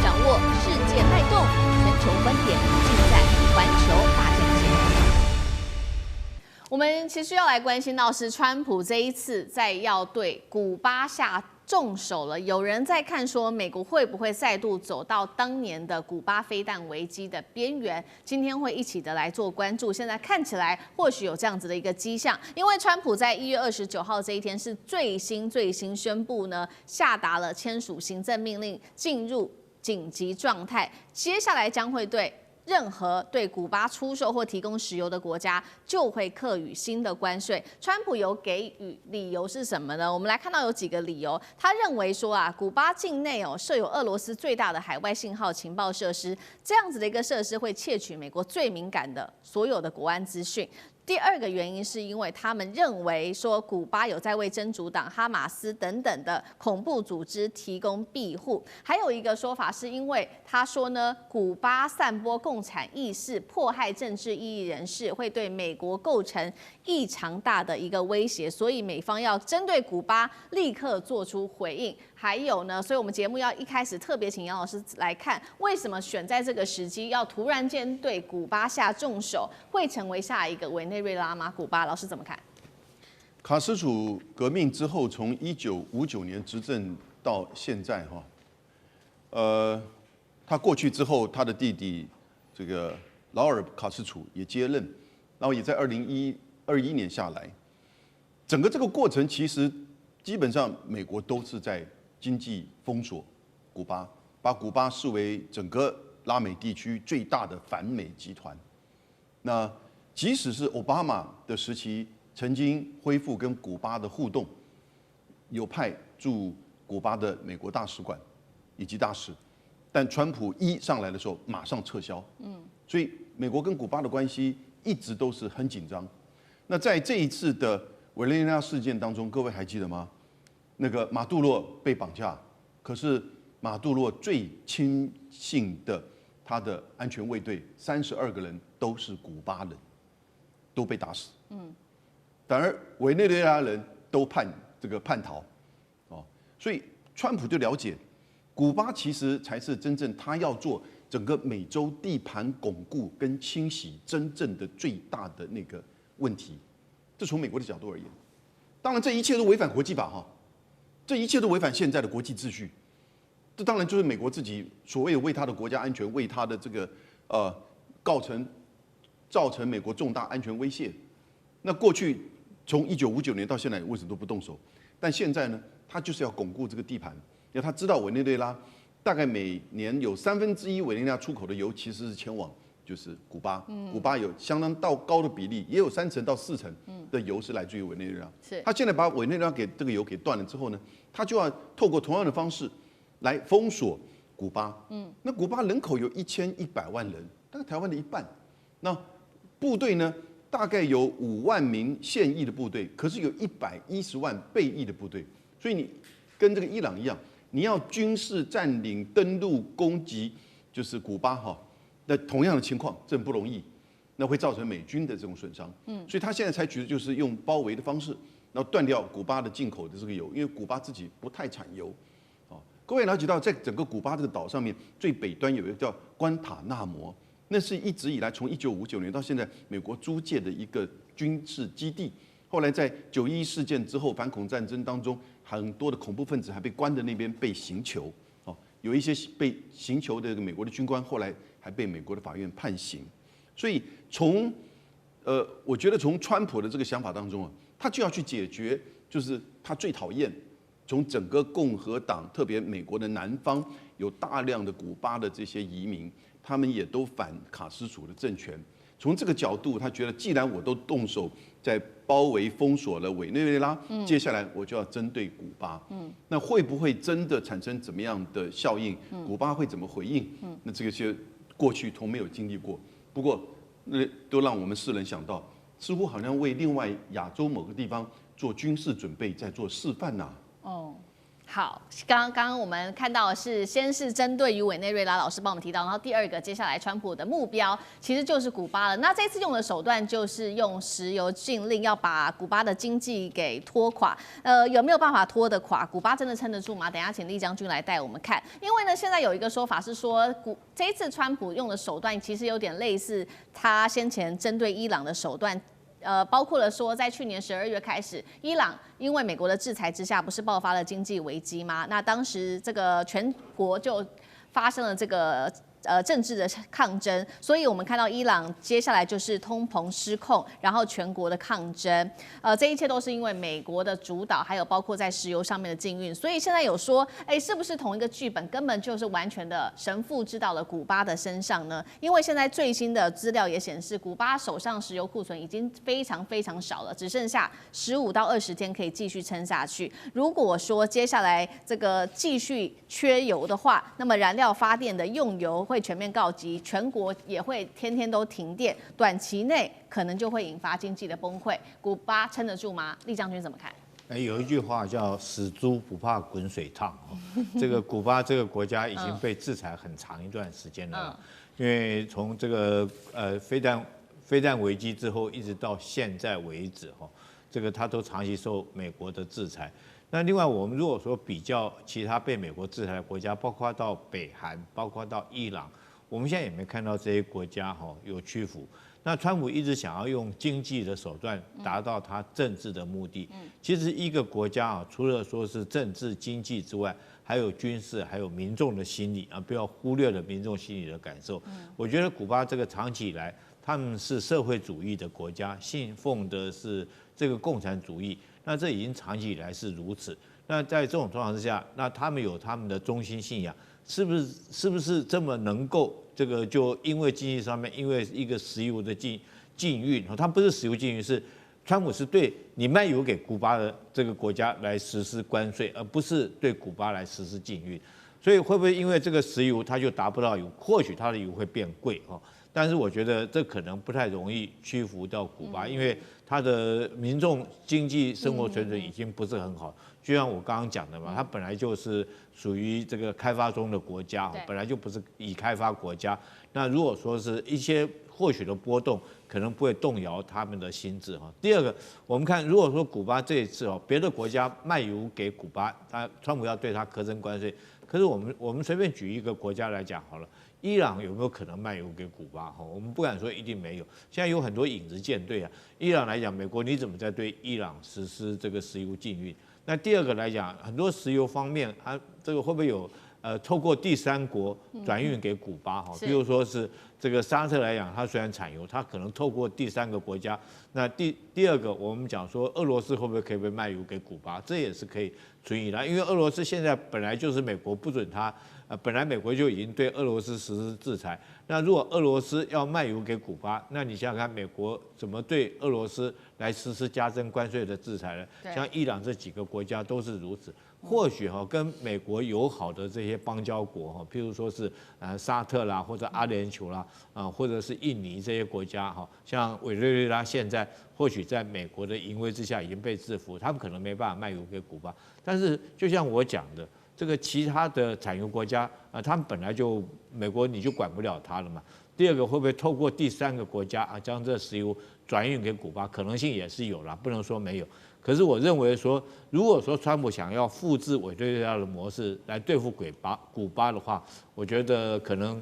掌握世界脉动，全球观点尽在环球大战线。我们其实要来关心到是川普这一次在要对古巴下重手了，有人在看说美国会不会再度走到当年的古巴飞弹危机的边缘？今天会一起的来做关注。现在看起来或许有这样子的一个迹象，因为川普在1月29号这一天是最新宣布呢，下达了签署行政命令，进入紧急状态，接下来将会对任何对古巴出售或提供石油的国家就会课予新的关税。川普有给予理由是什么呢？我们来看到有几个理由。他认为说古巴境内设有俄罗斯最大的海外信号情报设施，这样子的一个设施会窃取美国最敏感的所有的国安资讯。第2个原因是因为他们认为说古巴有在为真主党、哈马斯等等的恐怖组织提供庇护，还有一个说法是因为他说呢，古巴散播共产意识、迫害政治异议人士，会对美国构成异常大的一个威胁，所以美方要针对古巴立刻做出回应。还有呢，所以我们节目要一开始特别请杨老师来看，为什么选在这个时机要突然间对古巴下重手，会成为下一个委内瑞拉吗？古巴老师怎么看？卡斯楚革命之后，从1959年执政到现在他过去之后，他的弟弟这个劳尔卡斯楚也接任，然后也在2021年下来，整个这个过程其实基本上美国都是在经济封锁古巴，把古巴视为整个拉美地区最大的反美集团。那即使是奥巴马的时期，曾经恢复跟古巴的互动，有派驻古巴的美国大使馆以及大使，但川普一上来的时候马上撤销。所以美国跟古巴的关系一直都是很紧张。那在这一次的委内瑞拉事件当中，各位还记得吗？那个马杜罗被绑架，可是马杜罗最亲信的他的安全卫队32个人都是古巴人，都被打死。反而委内瑞拉人都叛逃，所以川普就了解，古巴其实才是真正他要做整个美洲地盘巩固跟清洗真正的最大的那个问题。这从美国的角度而言，当然这一切都违反国际法哈，这一切都违反现在的国际秩序。这当然就是美国自己所谓的为他的国家安全，为他的这个造成美国重大安全威胁。那过去从1959年到现在为什么都不动手？但现在呢，他就是要巩固这个地盘，因为他知道委内瑞拉大概每年有1/3委内瑞拉出口的油其实是前往就是古巴，古巴有相当高的比例，也有30%到40%的油是来自于委内瑞拉。是，他现在把委内瑞拉给这个油给断了之后呢，他就要透过同样的方式来封锁古巴。那古巴人口有1100万人，大概台湾的一半。那部队呢，大概有5万名现役的部队，可是有110万备役的部队。所以你跟这个伊朗一样，你要军事占领、登陆、攻击，就是古巴哈。那同样的情况，这很不容易，那会造成美军的这种损伤。所以他现在采取的就是用包围的方式，然后断掉古巴的进口的这个油，因为古巴自己不太产油。各位了解到，在整个古巴这个岛上面，最北端有一个叫关塔纳摩，那是一直以来从1959年到现在美国租借的一个军事基地。后来在911事件之后，反恐战争当中，很多的恐怖分子还被关在那边被刑求。有一些被刑求的美国的军官，后来还被美国的法院判刑。所以我觉得从川普的这个想法当中啊，他就要去解决，就是他最讨厌。从整个共和党，特别美国的南方有大量的古巴的这些移民，他们也都反卡斯楚的政权。从这个角度，他觉得既然我都动手在包围封锁了委内瑞拉，接下来我就要针对古巴。那会不会真的产生怎么样的效应？古巴会怎么回应？那这些过去从没有经历过。不过，那都让我们世人想到，似乎好像为另外亚洲某个地方做军事准备，在做示范呐。好，刚刚我们看到的是，先是针对于委内瑞拉，老师帮我们提到，然后第二个，接下来川普的目标其实就是古巴了。那这次用的手段就是用石油禁令，要把古巴的经济给拖垮。有没有办法拖得垮？古巴真的撑得住吗？等一下请厉将军来带我们看。因为呢，现在有一个说法是说，这一次川普用的手段其实有点类似他先前针对伊朗的手段。包括了说，在去年12月开始，伊朗因为美国的制裁之下，不是爆发了经济危机吗？那当时这个全国就发生了这个政治的抗争，所以我们看到伊朗接下来就是通膨失控，然后全国的抗争，这一切都是因为美国的主导，还有包括在石油上面的禁运，所以现在有说，是不是同一个剧本根本就是完全的神父知道了古巴的身上呢？因为现在最新的资料也显示，古巴手上石油库存已经非常非常少了，只剩下15到20天可以继续撑下去。如果说接下来这个继续缺油的话，那么燃料发电的用油会全面告急，全国也会天天都停电，短期内可能就会引发经济的崩溃。古巴撑得住吗？厉将军怎么看？有一句话叫“死猪不怕滚水烫”这个古巴这个国家已经被制裁很长一段时间了，因为从这个飞弹危机之后一直到现在为止这个它都长期受美国的制裁。那另外，我们如果说比较其他被美国制裁的国家，包括到北韩，包括到伊朗，我们现在也没看到这些国家有屈服。那川普一直想要用经济的手段达到他政治的目的。其实一个国家除了说是政治经济之外，还有军事，还有民众的心理不要忽略了民众心理的感受。我觉得古巴这个长期以来，他们是社会主义的国家，信奉的是这个共产主义。那这已经长期以来是如此。那在这种状况之下，那他们有他们的中心信仰，是不是这么能够这个就因为经济上面，因为一个石油的禁运，它不是石油禁运，是川普是对你卖油给古巴的这个国家来实施关税，而不是对古巴来实施禁运。所以会不会因为这个石油它就达不到油？或许它的油会变贵哈，但是我觉得这可能不太容易屈服到古巴，因为它的民众经济生活水准已经不是很好。就像我刚刚讲的嘛，它本来就是属于这个开发中的国家，本来就不是已开发国家。那如果说是一些或许的波动，可能不会动摇他们的心智哈。第二个，我们看如果说古巴这一次别的国家卖油给古巴，川普要对他课征关税。可是我们随便举一个国家来讲好了，伊朗有没有可能卖油给古巴？我们不敢说一定没有。现在有很多影子舰队啊，伊朗来讲，美国你怎么在对伊朗实施这个石油禁运？那第二个来讲，很多石油方面，它这个会不会有透过第三国转运给古巴？比如说是这个沙特来讲，它虽然产油，它可能透过第三个国家。那第二个，我们讲说俄罗斯会不会可以卖油给古巴？这也是可以存疑的，因为俄罗斯现在本来就是美国不准它，本来美国就已经对俄罗斯实施制裁。那如果俄罗斯要卖油给古巴，那你想想看，美国怎么对俄罗斯来实施加征关税的制裁呢？像伊朗这几个国家都是如此。或许跟美国友好的这些邦交国譬如说是沙特啦，或者阿联酋啦，或者是印尼这些国家像委内瑞拉现在或许在美国的淫威之下已经被制服，他们可能没办法卖油给古巴。但是就像我讲的，这个其他的产油国家他们本来就美国你就管不了他了嘛。第二个会不会透过第三个国家将这石油转运给古巴？可能性也是有啦，不能说没有。可是我认为说，如果说川普想要复制委内瑞拉的模式来对付古巴的话，我觉得可能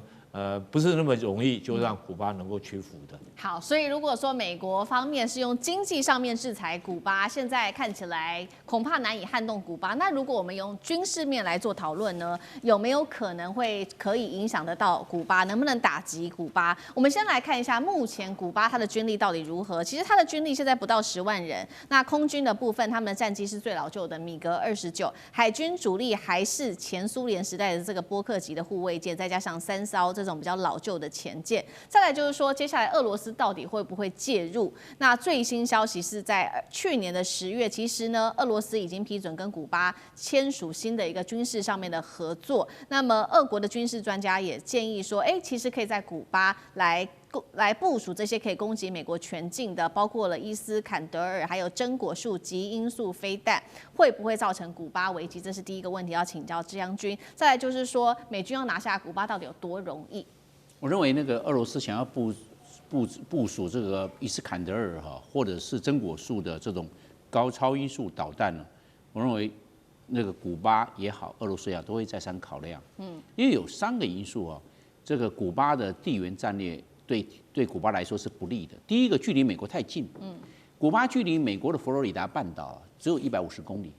不是那么容易就让古巴能够屈服的。好，所以如果说美国方面是用经济上面制裁古巴，现在看起来恐怕难以撼动古巴。那如果我们用军事面来做讨论呢，有没有可能可以影响得到古巴，能不能打击古巴？我们先来看一下目前古巴它的军力到底如何。其实它的军力现在不到10万人，那空军的部分，他们的战机是最老旧的米格29，海军主力还是前苏联时代的这个波克级的护卫舰，再加上3艘这种比较老旧的前舰。再来就是说，接下来俄罗斯到底会不会介入？那最新消息是在去年的10月，其实呢，俄罗斯已经批准跟古巴签署新的一个军事上面的合作。那么，俄国的军事专家也建议说，其实可以在古巴来部署这些可以攻击美国全境的，包括了伊斯坎德尔，还有真果树极音速飞弹，会不会造成古巴危机？这是第一个问题要请教志将军。再来就是说，美军要拿下古巴到底有多容易？我认为那个俄罗斯想要部署这个伊斯坎德尔或者是真果树的这种高超音速导弹呢，我认为那个古巴也好，俄罗斯也好，都会再三考量。因为有3个因素这个古巴的地缘战略对古巴来说是不利的。第一个，距离美国太近。古巴距离美国的佛罗里达半岛只有150公里，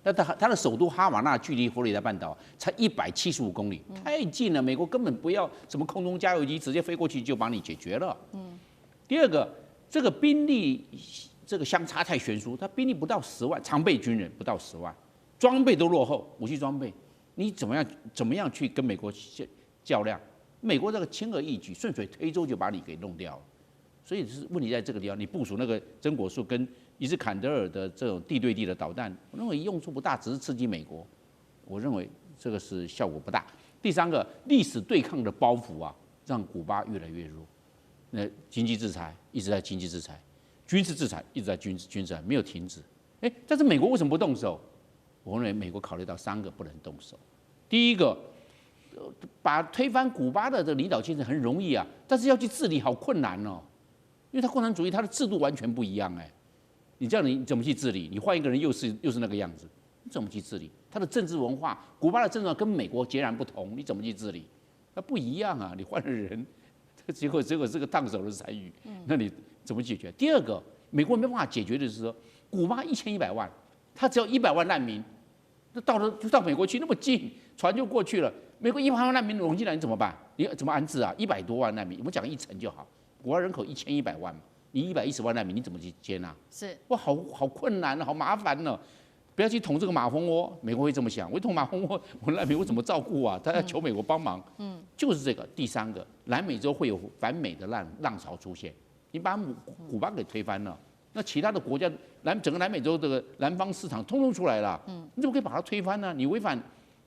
那它的首都哈瓦那距离佛罗里达半岛才175公里，太近了。美国根本不要什么空中加油机，直接飞过去就把你解决了。第二个，这个兵力这个相差太悬殊，它兵力不到10万，常备军人不到10万，装备都落后，武器装备，你怎么样去跟美国较量？美国这个轻而易举，顺水推舟就把你给弄掉了。所以是问题在这个地方，你部署那个真果树跟伊斯坎德尔的这种地对地的导弹，我认为用处不大，只是刺激美国。我认为这个是效果不大。第3个，历史对抗的包袱让古巴越来越弱。那经济制裁一直在经济制裁，军事制裁一直在军事制裁，没有停止。但是美国为什么不动手？我认为美国考虑到3个不能动手。第一个，把推翻古巴的这个领导精神很容易但是要去治理好困难哦，因为它共产主义它的制度完全不一样你这样你怎么去治理？你换一个人又是那个样子，你怎么去治理？它的政治文化，古巴的政治文化跟美国截然不同，你怎么去治理？那不一样你换了人，结果这个烫手的山芋，那你怎么解决？第二个，美国没办法解决的是说，古巴1100万，他只要100万难民，那就到美国去，那么近，船就过去了。美国100万难民涌进来，你怎么办？你怎么安置100多万难民，我们讲1成就好。古巴人口1100万嘛，你110万难民你怎么去接纳？是哇，好困难好麻烦呢。不要去捅这个马蜂窝，美国会这么想。我捅马蜂窝，我难民我怎么照顾啊？他要求美国帮忙。就是这个。第三个，南美洲会有反美的浪潮出现。你把古巴给推翻了，那其他的国家整个南美洲这个南方市场通通出来了。你怎么可以把它推翻呢？你违反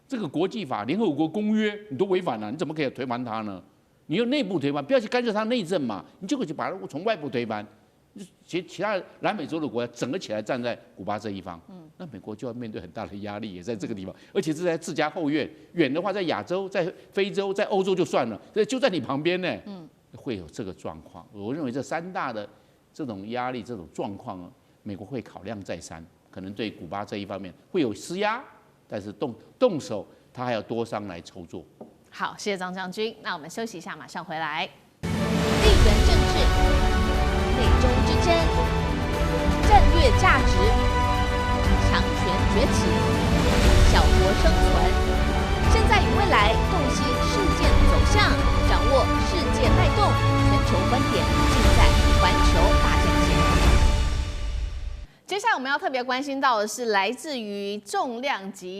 这个国际法、联合国公约，你都违反了，你怎么可以推翻它呢？你用内部推翻，不要去干涉它内政嘛，你就可以把它从外部推翻。其他南美洲的国家整个起来站在古巴这一方，那美国就要面对很大的压力，也在这个地方，而且是在自家后院，远的话在亚洲、在非洲、在欧洲就算了，就在你旁边呢，会有这个状况。我认为这3大的这种压力、这种状况，美国会考量再三，可能对古巴这一方面会有施压，但是动手，他还要多商来筹措。好，谢谢张将军。那我们休息一下，马上回来。地缘政治、美中之争、战略价值、强权崛起、小国生存，现在与未来洞悉事件走向，掌握世界脉动，全球观点尽在环球大战线。接下来我们要特别关心到的是，来自于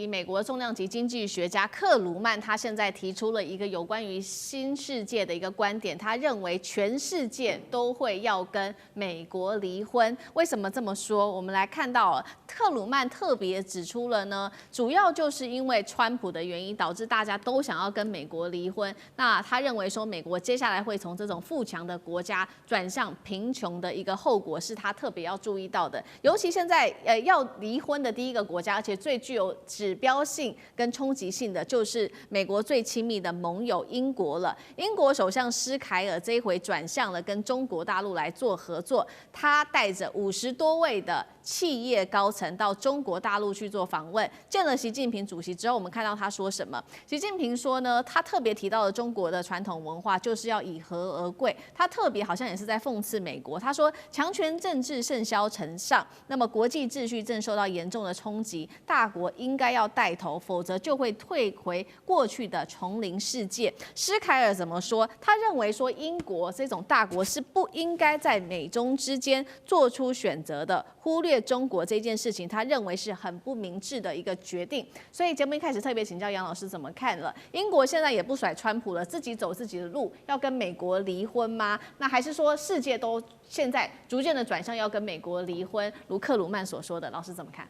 美国重量级经济学家克鲁曼，他现在提出了一个有关于新世界的一个观点，他认为全世界都会要跟美国离婚。为什么这么说？我们来看到克鲁曼特别指出了呢，主要就是因为川普的原因，导致大家都想要跟美国离婚。那他认为说，美国接下来会从这种富强的国家转向贫穷的一个后果，是他特别要注意到的。尤其现在要离婚的第一个国家，而且最具有指标性跟冲击性的，就是美国最亲密的盟友英国了。英国首相施凯尔这一回转向了跟中国大陆来做合作，他带着50多位的企业高层到中国大陆去做访问，见了习近平主席之后，我们看到他说什么？习近平说呢，他特别提到了中国的传统文化就是要以和而贵，他特别好像也是在讽刺美国。他说，强权政治甚嚣尘上，那么国际秩序正受到严重的冲击，大国应该要带头，否则就会退回过去的丛林世界。施凯尔怎么说？他认为说，英国这种大国是不应该在美中之间做出选择的，忽略中国这件事情，他认为是很不明智的一个决定。所以节目一开始特别请教杨老师怎么看了？英国现在也不甩川普了，自己走自己的路，要跟美国离婚吗？那还是说世界都现在逐渐的转向要跟美国离婚？如克鲁曼所说的，老师怎么看？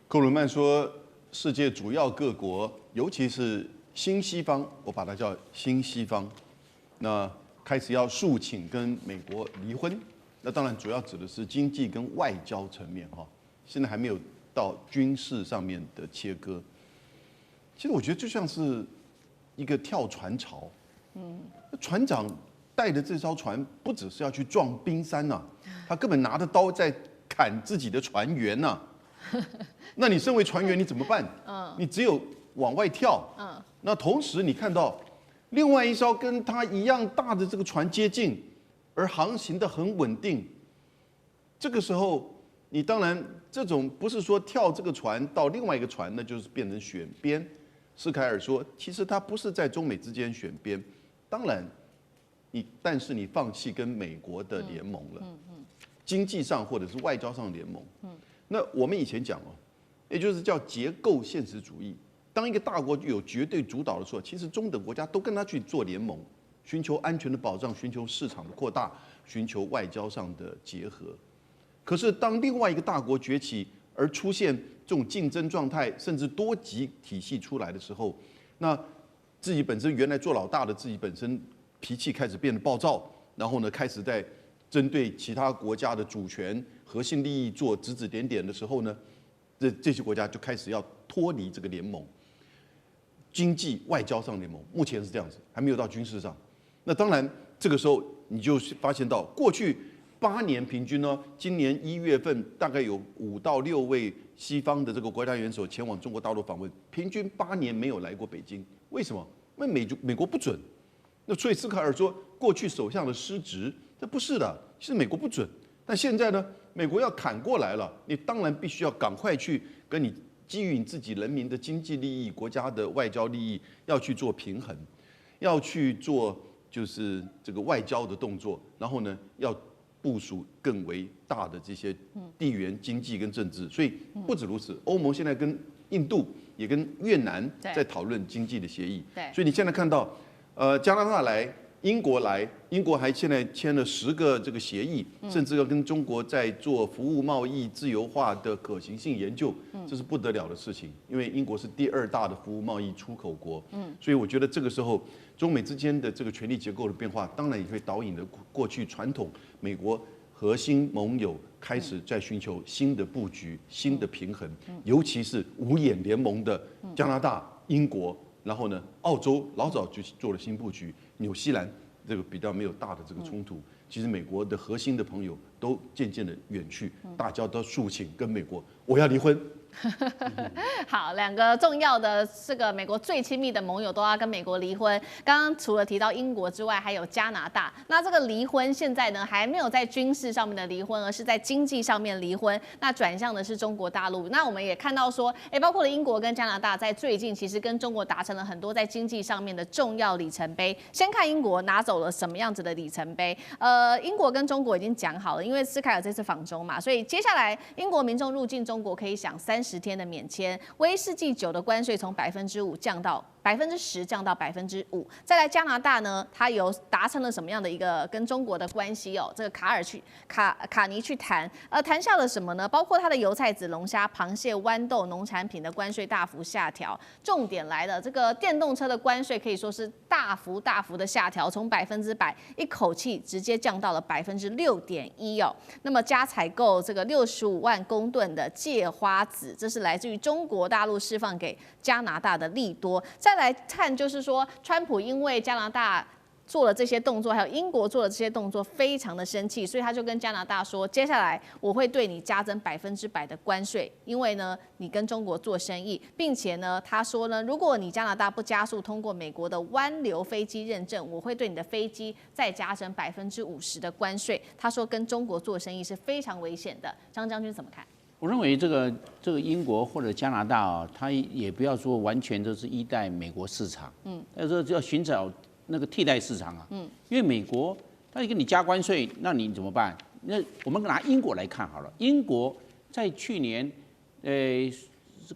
克鲁曼说，世界主要各国，尤其是新西方，我把它叫新西方，那开始要诉请跟美国离婚。那当然主要指的是经济跟外交层面哈，现在还没有到军事上面的切割。其实我觉得就像是一个跳船潮，船长带着这艘船不只是要去撞冰山呐，他根本拿着刀在砍自己的船员呐。那你身为船员你怎么办？你只有往外跳。那同时你看到另外一艘跟他一样大的这个船接近，而航行的很稳定。这个时候，你当然这种不是说跳这个船到另外一个船，那就是变成选边。施凯尔说，其实他不是在中美之间选边，当然但是你放弃跟美国的联盟了，经济上或者是外交上的联盟。那我们以前讲哦，也就是叫结构现实主义。当一个大国具有绝对主导的时候，其实中等国家都跟他去做联盟，寻求安全的保障，寻求市场的扩大，寻求外交上的结合。可是当另外一个大国崛起而出现这种竞争状态，甚至多极体系出来的时候，那自己本身原来做老大的自己本身脾气开始变得暴躁，然后呢开始在针对其他国家的主权、核心利益做指指点点的时候呢，这些国家就开始要脱离这个联盟。经济外交上联盟目前是这样子，还没有到军事上。那当然，这个时候你就发现到，过去8年平均呢，今年1月份大概有5到6位西方的这个国家元首前往中国大陆访问，平均8年没有来过北京。为什么？因为美国不准。那所以斯卡尔说，过去首相的失职，这不是的，是美国不准。但现在呢，美国要砍过来了，你当然必须要赶快去跟你基于你自己人民的经济利益、国家的外交利益，要去做平衡，要去做就是这个外交的动作，然后呢，要部署更为大的这些地缘经济跟政治。所以不止如此，欧盟现在跟印度也跟越南在讨论经济的协议。所以你现在看到，加拿大来。英国来，英国还现在签了10个这个协议，甚至要跟中国在做服务贸易自由化的可行性研究，这是不得了的事情。因为英国是第2大的服务贸易出口国，所以我觉得这个时候中美之间的这个权力结构的变化，当然也会导引了过去传统美国核心盟友开始在寻求新的布局、新的平衡，尤其是5眼联盟的加拿大、英国。然后呢，澳洲老早就做了新布局，纽西兰这个比较没有大的这个冲突。其实美国的核心的朋友都渐渐的远去，大家都诉请跟美国，我要离婚。好，两个重要的这个美国最亲密的盟友都要跟美国离婚。刚刚除了提到英国之外，还有加拿大。那这个离婚现在呢，还没有在军事上面的离婚，而是在经济上面离婚。那转向的是中国大陆。那我们也看到说，包括了英国跟加拿大，在最近其实跟中国达成了很多在经济上面的重要里程碑。先看英国拿走了什么样子的里程碑？英国跟中国已经讲好了，因为斯凯尔这次访中嘛，所以接下来英国民众入境中国可以享30天的免签，威士忌酒的关税从5%降到10%，降到5%。再来加拿大呢，它有达成了什么样的一个跟中国的关系哦？这个卡尼去谈，谈下了什么呢？包括它的油菜籽、龙虾、螃蟹、豌豆、农产品的关税大幅下调。重点来了，这个电动车的关税可以说是大幅的下调，从100%一口气直接降到了6.1%哦。那么加采购这个65万公吨的芥花籽，这是来自于中国大陆释放给加拿大的利多。再来看，就是说，川普因为加拿大做了这些动作，还有英国做了这些动作，非常的生气，所以他就跟加拿大说，接下来我会对你加征100%的关税，因为呢，你跟中国做生意，并且呢，他说呢，如果你加拿大不加速通过美国的湾流飞机认证，我会对你的飞机再加征50%的关税。他说跟中国做生意是非常危险的。张将军怎么看？我认为这个英国或者加拿大啊，它也不要说完全都是依赖美国市场，但是要寻找那个替代市场啊，因为美国它给你加关税，那你怎么办？那我们拿英国来看好了，英国在去年，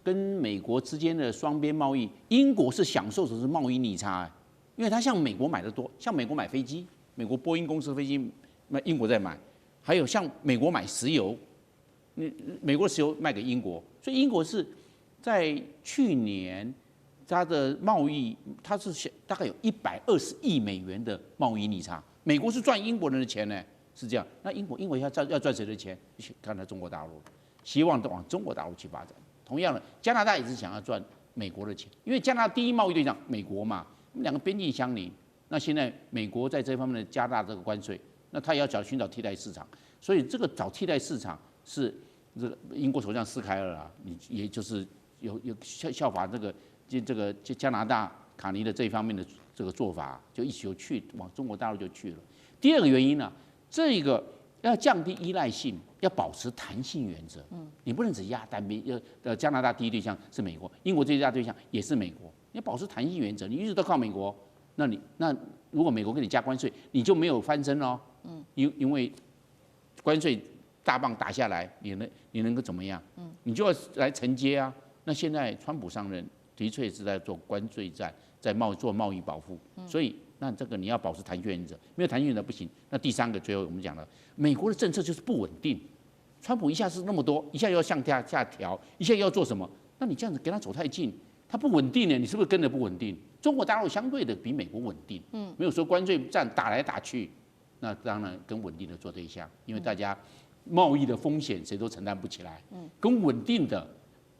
跟美国之间的双边贸易，英国是享受的是贸易逆差，因为它向美国买的多，像美国买飞机，美国波音公司飞机，那英国在买，还有像美国买石油。美国石油卖给英国，所以英国是在去年它的贸易，它是大概有120亿美元的贸易逆差。美国是赚英国人的钱呢，是这样。那英国要赚谁的钱？看到中国大陆，希望往中国大陆去发展。同样的，加拿大也是想要赚美国的钱，因为加拿大第一贸易对象美国嘛，我们两个边境相邻。那现在美国在这方面的加大这个关税，那他也要寻找替代市场，所以这个找替代市场。是这个英国首相斯凯尔啊，你也就是有效法这个加拿大卡尼的这一方面的这个做法，就一起往中国大陆就去了。第二个原因呢，这个要降低依赖性，要保持弹性原则。你不能只压单边。加拿大第一对象是美国，英国最大对象也是美国，你要保持弹性原则。你一直都靠美国，那如果美国给你加关税，你就没有翻身哦。因为关税大棒打下来，你能够怎么样？你就要来承接啊。那现在川普上任，的确是在做关税战，在做贸易保护，所以那这个你要保持弹性原则，没有弹性原则不行。那第三个，最后我们讲了，美国的政策就是不稳定，川普一下是那么多，一下又要向下调，一下又要做什么？那你这样子跟他走太近，他不稳定呢，你是不是跟着不稳定？中国大陆相对的比美国稳定，没有说关税战打来打去，那当然跟稳定的做对象，因为大家。贸易的风险谁都承担不起来，跟稳定的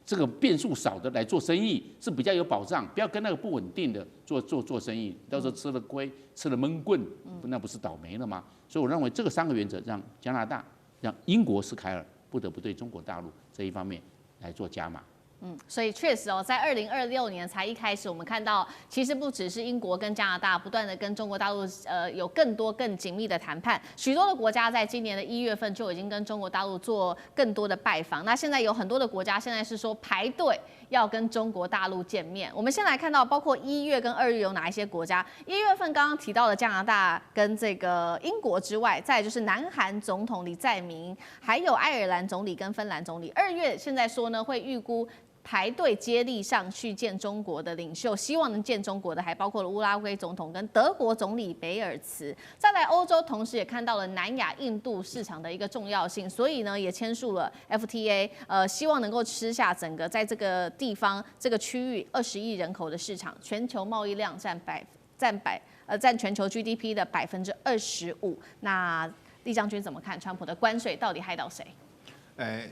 这个变数少的来做生意是比较有保障，不要跟那个不稳定的做生意，到时候吃了亏吃了闷棍，那不是倒霉了吗？所以我认为这个3个原则让加拿大、让英国斯凯尔不得不对中国大陆这一方面来做加码。所以确实哦，在2026年才一开始，我们看到其实不只是英国跟加拿大不断的跟中国大陆有更多更紧密的谈判，许多的国家在今年的1月份就已经跟中国大陆做更多的拜访。那现在有很多的国家现在是说排队要跟中国大陆见面。我们先来看到，包括1月跟2月有哪一些国家。1月份刚刚提到的加拿大跟这个英国之外，再来就是南韩总统李在明，还有爱尔兰总理跟芬兰总理。2月现在说呢，会预估排队接力上去见中国的领袖，希望能见中国的还包括了乌拉圭总统跟德国总理贝尔茨。再来欧洲，同时也看到了南亚、印度市场的一个重要性，所以呢也签署了 FTA，希望能够吃下整个在这个地方这个区域20亿人口的市场，全球贸易量占全球 GDP 的25%。那厉将军怎么看川普的关税到底害到谁？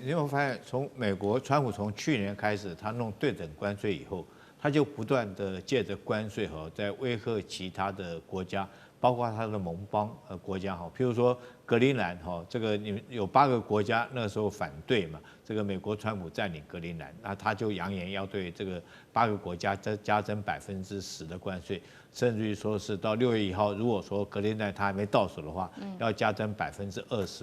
你有没有发现，从美国川普从去年开始，他弄对等关税以后，他就不断的借着关税在威吓其他的国家，包括他的盟邦国家譬如说格陵兰这个你们有8个国家那时候反对嘛，这个美国川普占领格陵兰，那他就扬言要对这个8个国家加征10%的关税，甚至于说是到6月1号，如果说格陵兰他还没到手的话，要加征25%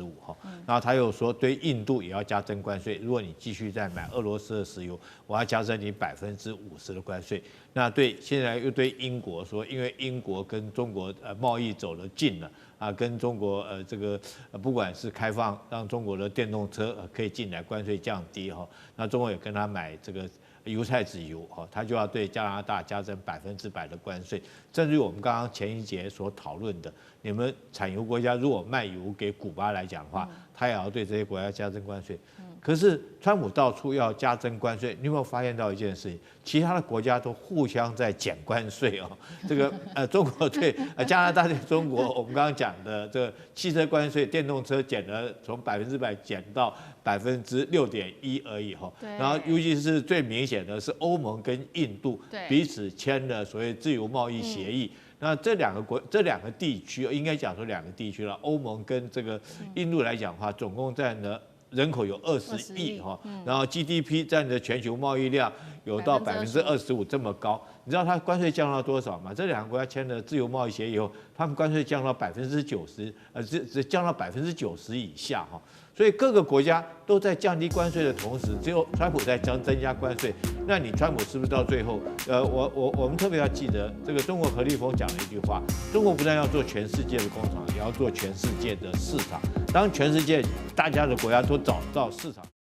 然后他又说对印度也要加征关税，如果你继续再买俄罗斯的石油，我要加征你50%的关税。那现在又对英国说，因为英国跟中国贸易走得近了啊，跟中国这个不管是开放让中国的电动车可以进来，关税降低那中国也跟他买这个油菜籽油他就要对加拿大加征100%的关税。正如我们刚刚前一节所讨论的，你们产油国家如果卖油给古巴来讲的话，他也要对这些国家加征关税。可是川普到处要加征关税，你有没有发现到一件事情？其他的国家都互相在减关税这个中国对加拿大对中国，我们刚刚讲的这个汽车关税，电动车减了从100%减到6.1%而已然后尤其是最明显的是欧盟跟印度彼此签了所谓自由贸易协议。那这两个地区，应该讲说2个地区了，欧盟跟这个印度来讲的话，总共占了人口有20亿然后 GDP 占的全球贸易量有到25%这么高。你知道它关税降到多少吗？这2个国家签了自由贸易协议以后，他们关税降到90%，只降到90%以下所以各个国家都在降低关税的同时，只有川普在增加关税。那你川普是不是到最后，我们特别要记得，这个中国何立峰讲了一句话：中国不但要做全世界的工厂，也要做全世界的市场。当全世界大家的国家都找到市场。